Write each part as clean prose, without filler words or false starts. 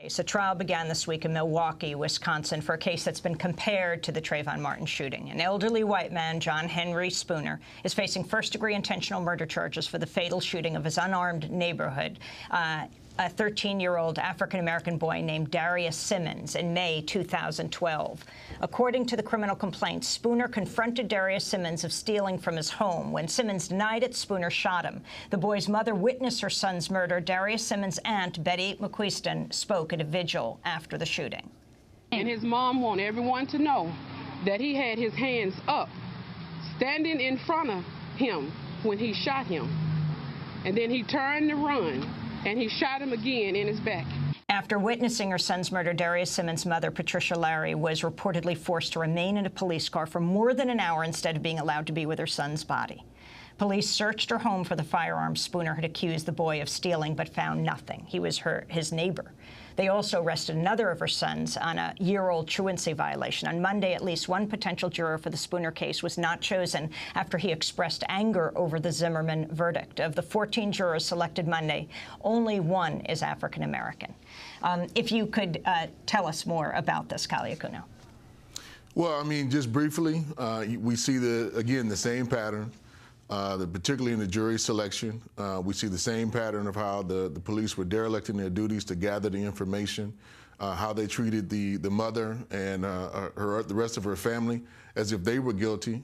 A trial began this week in Milwaukee, Wisconsin, for a case that's been compared to the Trayvon Martin shooting. An elderly white man, John Henry Spooner, is facing first-degree intentional murder charges for the fatal shooting of his unarmed neighborhood, a 13-year-old African-American boy named Darius Simmons in May 2012. According to the criminal complaint, Spooner confronted Darius Simmons of stealing from his home. When Simmons denied it, Spooner shot him. The boy's mother witnessed her son's murder. Darius Simmons' aunt, Betty McQuiston, spoke at a vigil after the shooting. And his mom wanted everyone to know that he had his hands up, standing in front of him when he shot him. And then he turned to run, and he shot him again in his back. After witnessing her son's murder, Darius Simmons' mother, Patricia Larry, was reportedly forced to remain in a police car for more than an hour instead of being allowed to be with her son's body. Police searched her home for the firearm Spooner had accused the boy of stealing, but found nothing. He was his neighbor. They also arrested another of her sons on a year-old truancy violation. On Monday, at least one potential juror for the Spooner case was not chosen after he expressed anger over the Zimmerman verdict. Of the 14 jurors selected Monday, only one is African-American. If you could tell us more about this, Kali Akuno. Well, I mean, just briefly, we see, again, the same pattern. Particularly in the jury selection, we see the same pattern of how the police were derelict in their duties to gather the information, how they treated the mother and the rest of her family as if they were guilty.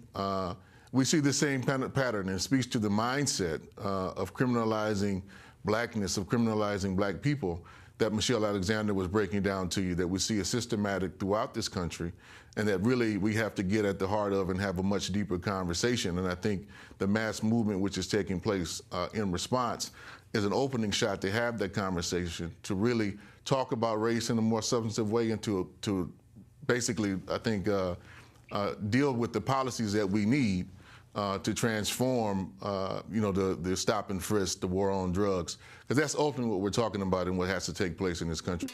We see the same pattern, and it speaks to the mindset of criminalizing blackness, of criminalizing black people, that Michelle Alexander was breaking down to you, that we see a systematic throughout this country, and that really we have to get at the heart of and have a much deeper conversation. And I think the mass movement which is taking place in response is an opening shot to have that conversation, to really talk about race in a more substantive way, and to basically, I think, deal with the policies that we need to transform, the stop and frisk, the war on drugs, because that's ultimately what we're talking about and what has to take place in this country.